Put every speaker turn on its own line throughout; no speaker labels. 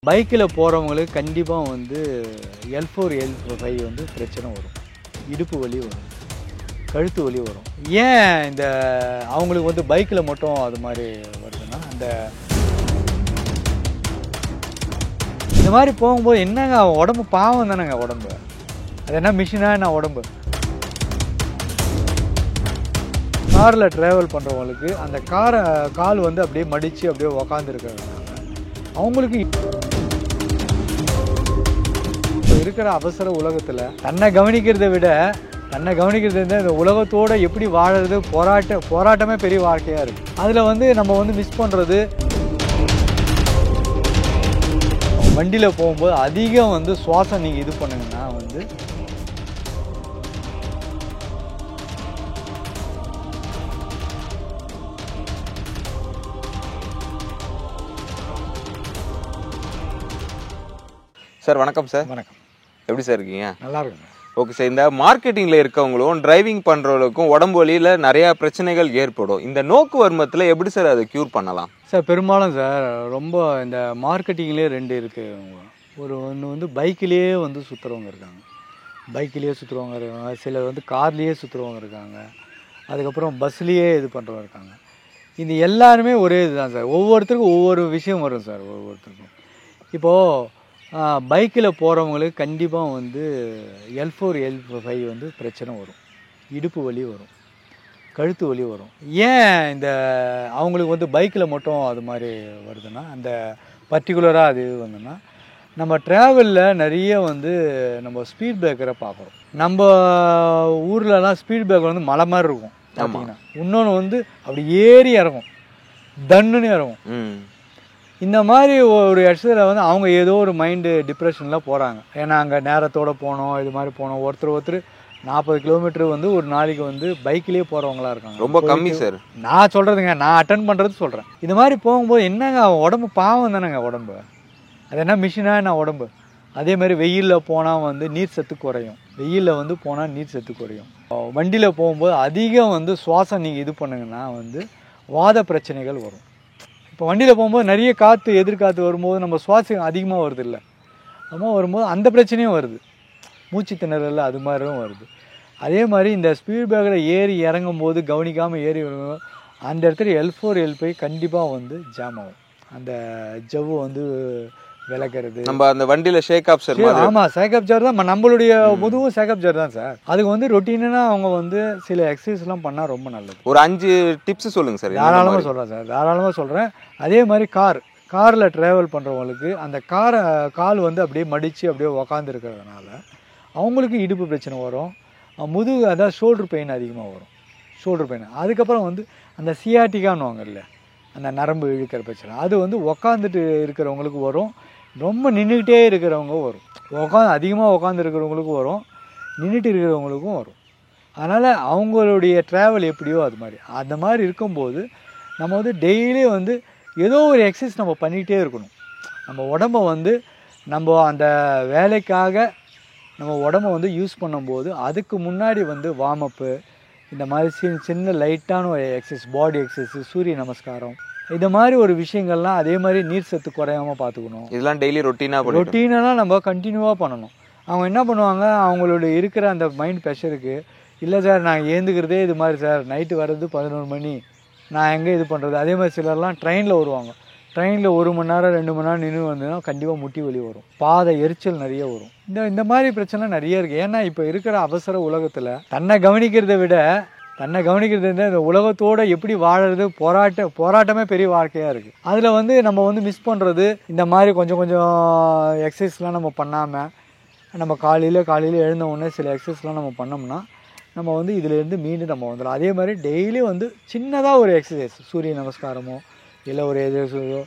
பைக்கில் போகிறவங்களுக்கு கண்டிப்பாக வந்து L4 L5 வந்து பிரச்சனை வரும். இடுப்பு வலி வரும், கழுத்து வலி வரும். ஏன் இந்த அவங்களுக்கு வந்து பைக்கில் மட்டும் அது மாதிரி வருதுன்னா, இந்த மாதிரி போகும்போது என்னங்க உடம்பு பாவம் தானேங்க உடம்பு. அது என்ன மிஷினா என்ன உடம்பு. காரில் ட்ராவல் பண்ணுறவங்களுக்கு அந்த கால் வந்து அப்படியே மடித்து அப்படியே உக்காந்துருக்காங்க. அவங்களுக்கு இருக்கிற அவசர உலகத்தில் தன்னை கவனிக்கிறத விட இந்த உலகத்தோடு எப்படி வாழறது போராட்டமே பெரிய வாழ்க்கையாக இருக்குது. அதில் வந்து நம்ம வந்து மிஸ் பண்ணுறது, வண்டியில் போகும்போது அதிகம் வந்து சுவாசம் நீங்கள் இது பண்ணுங்கன்னா வந்து
சார் வணக்கம் சார்.
வணக்கம்.
எப்படி சார் இருக்கீங்க?
நல்லா இருக்குங்க.
ஓகே சார், இந்த மார்க்கெட்டிங்கில் இருக்கவங்களும் டிரைவிங் பண்ணுறவங்களுக்கும் உடம்பு வலியில் நிறையா பிரச்சனைகள் ஏற்படும். இந்த நோக்கு வருமத்தில் எப்படி சார் அதை க்யூர் பண்ணலாம்?
சார் பெரும்பாலும் சார் ரொம்ப இந்த மார்க்கெட்டிங்லேயே ரெண்டு இருக்குது. ஒன்று வந்து பைக்கிலேயே வந்து சுற்றுறவங்க இருக்காங்க, சிலர் வந்து கார்லேயே சுற்றுறவங்க இருக்காங்க, அதுக்கப்புறம் பஸ்லேயே இது பண்ணுறவங்க இருக்காங்க. இது எல்லாருமே ஒரே இதுதான் சார். ஒவ்வொருத்தருக்கும் ஒவ்வொரு விஷயம் வரும் சார். ஒவ்வொருத்தருக்கும் இப்போது பைக்கில் போகிறவங்களுக்கு கண்டிப்பாக வந்து L4 L5 வந்து பிரச்சனை வரும். இடுப்பு வலி வரும், கழுத்து வலி வரும். ஏன் இந்த அவங்களுக்கு வந்து பைக்கில் மட்டும் அது மாதிரி வருதுன்னா, அந்த பர்டிகுலராக அது வந்துன்னா, நம்ம ட்ராவலில் நிறைய வந்து நம்ம ஸ்பீட் பிரேக்கரை பார்க்குறோம். நம்ம ஊர்லலாம் ஸ்பீட் பிரேக்கர் வந்து மலை மாதிரி இருக்கும் பார்த்தீங்கன்னா. இன்னொன்று வந்து அப்படி ஏறி இறங்கும், தன்னுன்னு இறங்கும். இந்த மாதிரி ஒரு இடத்துல வந்து அவங்க ஏதோ ஒரு மைண்டு டிப்ரெஷனில் போகிறாங்க. ஏன்னா அங்கே நேரத்தோடு போனோம், இது மாதிரி போனோம். ஒருத்தர் 40 கிலோமீட்டர் வந்து ஒரு நாளைக்கு வந்து பைக்கிலே போகிறவங்களா இருக்காங்க.
ரொம்ப கம்மி சார்.
நான் சொல்கிறதுங்க, நான் அட்டன் பண்ணுறது சொல்கிறேன். இந்த மாதிரி போகும்போது என்னங்க உடம்பு பாவம் தானேங்க உடம்பு. அது என்ன மிஷினா என்ன உடம்பு. அதே மாதிரி வெயிலில் போனால் வந்து நீர் சத்து குறையும். வண்டியில் போகும்போது அதிகம் வந்து சுவாசம் நீங்கள் இது பண்ணுங்கன்னா வந்து வாத பிரச்சனைகள் வரும். இப்போ வண்டியில் போகும்போது நிறைய காற்று எதிர்காற்று வரும்போது நம்ம சுவாசம் அதிகமாக வருது இல்லை, அது வரும்போது அந்த பிரச்சனையும் வருது. மூச்சு திணறல் அது மாதிரியும் வருது. அதே மாதிரி இந்த ஸ்பீட் பிரேக்கரை ஏறி இறங்கும் போது கவனிக்காமல் ஏறி வரும்போது அந்த இடத்துல L4 L5 கண்டிப்பாக வந்து ஜாம் ஆகும். அந்த ஜவ்வு வந்து விளக்குறது,
நம்ம அந்த வண்டியில் ஷேக் அப் சார்.
ஆமாம், ஷேக் அப் ஜார் தான். நம்மளுடைய முதுகும் ஷேக் அப் ஜார் தான் சார். அதுக்கு வந்து ரொட்டீனாக அவங்க வந்து சில எக்ஸசைஸ்லாம் பண்ணால் ரொம்ப நல்லது.
ஒரு 5 டிப்ஸ் சொல்லுங்கள் சார்.
தாராளமாக சொல்கிறேன் சார், தாராளமாக சொல்கிறேன். அதே மாதிரி காரில் ட்ராவல் பண்ணுறவங்களுக்கு அந்த கால் வந்து அப்படியே மடித்து அப்படியே உக்காந்துருக்கிறதுனால அவங்களுக்கு இடுப்பு பிரச்சனை வரும், முதுகு, அதாவது ஷோல்டர் பெயின் அதிகமாக வரும். அதுக்கப்புறம் வந்து அந்த சியாட்டிக்கான்னு இல்லை, அந்த நரம்பு இழுக்கிற பிரச்சனை, அது வந்து உக்காந்துட்டு இருக்கிறவங்களுக்கு வரும். ரொம்ப நின்றுக்கிட்டே இருக்கிறவங்க வரும், அதிகமாக உட்காந்து இருக்கிறவங்களுக்கும் வரும், நின்றுட்டு இருக்கிறவங்களுக்கும் வரும். அதனால் அவங்களுடைய ட்ராவல் எப்படியோ அது மாதிரி அந்த மாதிரி இருக்கும்போது நம்ம வந்து டெய்லி வந்து ஏதோ ஒரு எக்ஸசைஸ் நம்ம பண்ணிக்கிட்டே இருக்கணும். நம்ம உடம்பை வந்து நம்ம அந்த வேலைக்காக நம்ம உடம்பை வந்து யூஸ் பண்ணும்போது அதுக்கு முன்னாடி வந்து வார்ம் அப்பு, இந்த மாதிரி சின்ன லைட்டான ஒரு எக்ஸசைஸ், பாடி எக்ஸசைஸ், சூரிய நமஸ்காரம், இந்த மாதிரி ஒரு விஷயங்கள்லாம். அதே மாதிரி நீர் சத்து குறையாமல் பார்த்துக்கணும்.
இதெல்லாம் டெய்லி ரொட்டீனாக
நம்ம கண்டினியூவாக பண்ணணும். அவங்க என்ன பண்ணுவாங்க, அவங்களுடைய இருக்கிற அந்த மைண்ட் ப்ரெஷருக்கு, இல்லை சார் நான் ஏந்துக்கிறதே இது மாதிரி சார், நைட்டு வர்றது 11 மணி, நான் எங்கே இது பண்ணுறது. அதே மாதிரி சிலர்லாம் ட்ரெயினில் வருவாங்க, ட்ரெயினில் 1 மணி நேரம் 2 மணி நேரம் நின்று வந்ததுன்னா கண்டிப்பாக முட்டி வலி வரும், பாதை எரிச்சல் நிறைய வரும். இந்த மாதிரி பிரச்சனை நிறைய இருக்குது. ஏன்னா இப்போ இருக்கிற அவசர உலகத்தில் தன்னை கவனிக்கிறத விட இந்த உலகத்தோடு எப்படி வாழறது போராட்டமே பெரிய வாழ்க்கையாக இருக்குது. அதில் வந்து நம்ம வந்து மிஸ் பண்ணுறது, இந்த மாதிரி கொஞ்சம் எக்ஸசைஸ்லாம் நம்ம பண்ணாமல் நம்ம காலையில் எழுந்த உடனே சில எக்ஸசைஸ்லாம் நம்ம பண்ணோம்னா நம்ம வந்து இதிலேருந்து மீண்டும் நம்ம வந்துடலாம். அதே மாதிரி டெய்லி வந்து சின்னதாக ஒரு எக்ஸசைஸ், சூரிய நமஸ்காரமோ இல்லை ஒரு எக்ஸசைஸோ,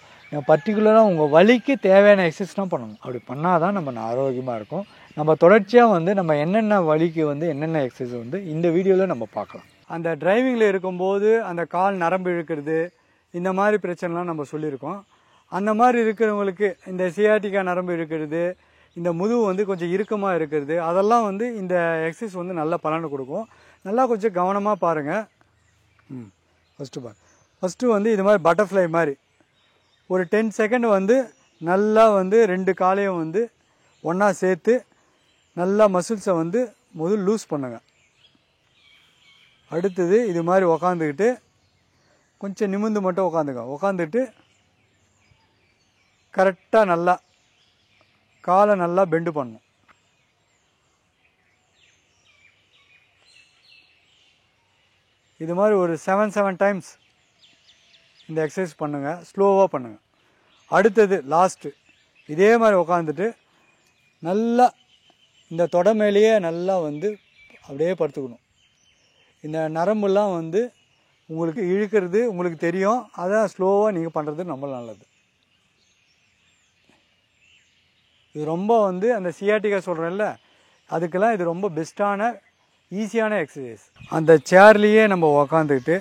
பர்டிகுலராக உங்கள் வலிக்கு தேவையான எக்ஸசைஸ்லாம் பண்ணணும். அப்படி பண்ணால் தான் நம்ம ஆரோக்கியமாக இருக்கும். நம்ம தொடர்ச்சியாக வந்து நம்ம என்னென்ன வலிக்கு வந்து என்னென்ன எக்ஸசைஸ் வந்து இந்த வீடியோவில் நம்ம பார்க்கலாம். அந்த டிரைவிங்கில் இருக்கும்போது அந்த கால் நரம்பு இழுக்கிறது, இந்த மாதிரி பிரச்சனைலாம் நம்ம சொல்லியிருக்கோம். அந்த மாதிரி இருக்கிறவங்களுக்கு இந்த சியாட்டிக்கா நரம்பு இழுக்கிறது, இந்த முதுகு வந்து கொஞ்சம் இறுக்கமாக இருக்கிறது, அதெல்லாம் வந்து இந்த எக்ஸசைஸ் வந்து நல்ல பலனை கொடுக்கும். நல்லா கொஞ்சம் கவனமாக பாருங்கள். ஃபஸ்ட்டு வந்து இது மாதிரி பட்டர்ஃப்ளை மாதிரி ஒரு 10 செகண்ட் வந்து நல்லா வந்து 2 காலையும் வந்து ஒன்றா சேர்த்து நல்லா மசில்ஸை வந்து முதல் லூஸ் பண்ணுங்க. அடுத்தது இது மாதிரி உக்காந்துக்கிட்டு கொஞ்சம் நிமிர்ந்து மட்டும் உக்காந்துட்டு கரெக்டாக நல்லா காலை நல்லா பெண்டு பண்ணணும். இது மாதிரி ஒரு 7 டைம்ஸ் இந்த எக்ஸசைஸ் பண்ணுங்கள். ஸ்லோவாக பண்ணுங்கள். அடுத்தது லாஸ்ட்டு இதே மாதிரி உக்காந்துட்டு நல்லா இந்த தொடை மேலேயே நல்லா வந்து அப்படியே படுத்துக்கணும். இந்த நரம்புலாம் வந்து உங்களுக்கு இழுக்கிறது உங்களுக்கு தெரியும். அதான் ஸ்லோவாக நீங்கள் பண்ணுறது ரொம்ப நல்லது. இது ரொம்ப வந்து அந்த சியாட்டிக்கா சொல்கிறேன்ல, அதுக்கெல்லாம் இது ரொம்ப பெஸ்ட்டான ஈஸியான எக்ஸசைஸ். அந்த சேர்லேயே நம்ம உக்காந்துக்கிட்டு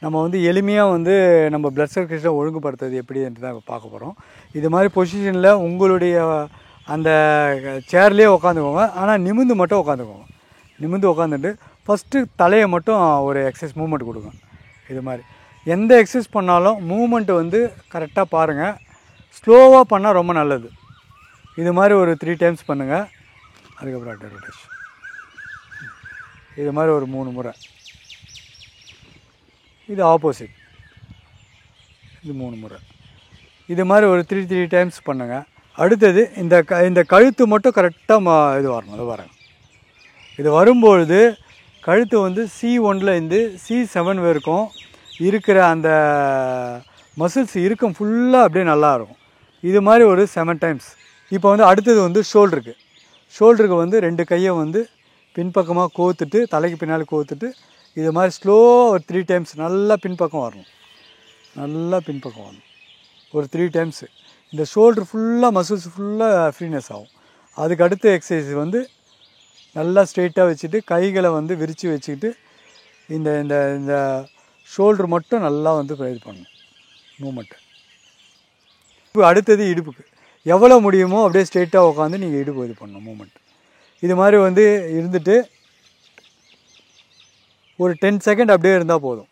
நம்ம வந்து எளிமையாக வந்து நம்ம பிளட் சர்க்குலேஷனை ஒழுங்குபடுத்துறது எப்படின்ட்டு தான் பார்க்க போகிறோம். இது மாதிரி பொசிஷனில் உங்களுடைய அந்த சேர்லேயே உக்காந்துக்கோங்க. ஆனால் நிமிர்ந்து மட்டும் உக்காந்துக்கோங்க. நிமிர்ந்து உக்காந்துட்டு ஃபஸ்ட்டு தலையை மட்டும் ஒரு எக்ஸசைஸ் மூமெண்ட் கொடுங்க. இது மாதிரி எந்த எக்ஸசைஸ் பண்ணாலும் மூமெண்ட்டு வந்து கரெக்டாக பாருங்கள். ஸ்லோவாக பண்ணால் ரொம்ப நல்லது. இது மாதிரி ஒரு 3 டைம்ஸ் பண்ணுங்கள். அதுக்கப்புறம் ரொட்டேஷன் இது மாதிரி ஒரு 3 முறை. இது ஆப்போசிட், இது 3 முறை. இது மாதிரி ஒரு 3 டைம்ஸ் பண்ணுங்கள். அடுத்தது இந்த கழுத்து மட்டும் கரெக்டாக இது வரணும். இது வரேன். இது வரும்பொழுது கழுத்து வந்து C1லேருந்து C7 வரைக்கும் இருக்கிற அந்த மசில்ஸ் இருக்கும் ஃபுல்லாக அப்படியே நல்லா இருக்கும். இது மாதிரி ஒரு 7 டைம்ஸ். இப்போ வந்து அடுத்தது வந்து ஷோல்டருக்கு வந்து 2 கையை வந்து பின்பக்கமாக கோத்துட்டு தலைக்கு பின்னால் கோத்துட்டு இது மாதிரி ஸ்லோவாக ஒரு 3 டைம்ஸ் நல்லா பின்பக்கம் வரணும். நல்லா பின்பக்கம் வரணும் ஒரு 3 டைம்ஸு. இந்த ஷோல்டர் ஃபுல்லாக மசில்ஸ் ஃபுல்லாக ஃப்ரீனஸ் ஆகும். அதுக்கு அடுத்த எக்ஸசைஸ் வந்து நல்லா ஸ்ட்ரெயிட்டாக வச்சுட்டு கைகளை வந்து விரித்து வச்சுக்கிட்டு இந்த இந்த இந்த ஷோல்டர் மட்டும் நல்லா வந்து இது பண்ணணும் மூமெண்ட்டு. இப்போ அடுத்தது இடுப்புக்கு எவ்வளோ முடியுமோ அப்படியே ஸ்ட்ரெயிட்டாக உட்காந்து நீங்கள் இடுப்பு இது பண்ணணும் மூமெண்ட். இது மாதிரி வந்து இருந்துட்டு ஒரு 10 செகண்ட் அப்படியே இருந்தால் போதும்.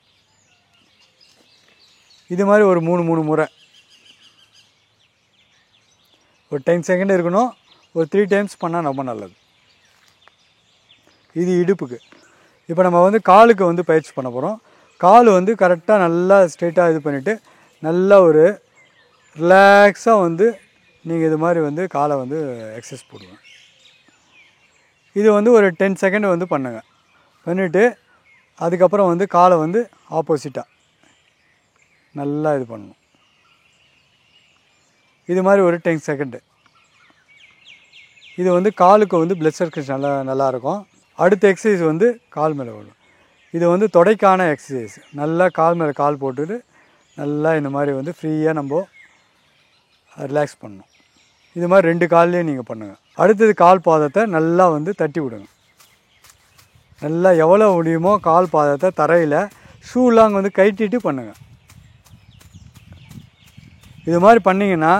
இது மாதிரி ஒரு 3 முறை ஒரு 10 செகண்ட் இருக்கணும். ஒரு 3 டைம்ஸ் பண்ணால் ரொம்ப நல்லது. இது இடுப்புக்கு. இப்போ நம்ம வந்து காலுக்கு வந்து பயிற்சி பண்ண போகிறோம். கால் வந்து கரெக்டாக நல்லா ஸ்ட்ரெயிட்டாக இது பண்ணிவிட்டு நல்லா ஒரு ரிலாக்ஸாக வந்து நீங்கள் இது மாதிரி வந்து காலை வந்து எக்ஸசைஸ் போடுவேன். இது வந்து ஒரு 10 செகண்ட் வந்து பண்ணுங்கள். பண்ணிவிட்டு அதுக்கப்புறம் வந்து காலை வந்து ஆப்போசிட்டாக நல்லா இது பண்ணணும். இது மாதிரி ஒரு 10 செகண்டு. இது வந்து காலுக்கு வந்து பிளட் சர்க்குலேஷன் நல்லாயிருக்கும். அடுத்த எக்ஸசைஸ் வந்து கால் மேலே வரும். இது வந்து தொடைக்கான எக்ஸசைஸ். நல்லா கால் மேலே கால் போட்டுட்டு நல்லா இந்த மாதிரி வந்து ஃப்ரீயாக நம்ம ரிலாக்ஸ் பண்ணணும். இது மாதிரி 2 கால்லையும் நீங்கள் பண்ணுங்கள். அடுத்தது கால் பாதத்தை நல்லா வந்து தட்டி விடுங்க. நல்லா எவ்வளோ முடியுமோ கால் பாதத்தை தரையில் ஷூலாம் வந்து கட்டிட்டு பண்ணுங்கள். இது மாதிரி பண்ணிங்கன்னா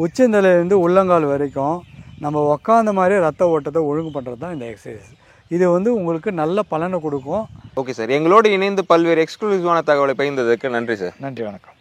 உச்சந்தலையிலேருந்து உள்ளங்கால் வரைக்கும் நம்ம உக்காந்த மாதிரி ரத்த ஓட்டத்தை ஒழுங்கு பண்ணுறது தான் இந்த எக்ஸசைஸ். இது வந்து உங்களுக்கு நல்ல பலனை கொடுக்கும்.
ஓகே சார், எங்களோடு இணைந்து பல்வேறு எக்ஸ்க்ளூசிவான தகவலை பகிர்ந்ததுக்கு நன்றி சார்.
நன்றி, வணக்கம்.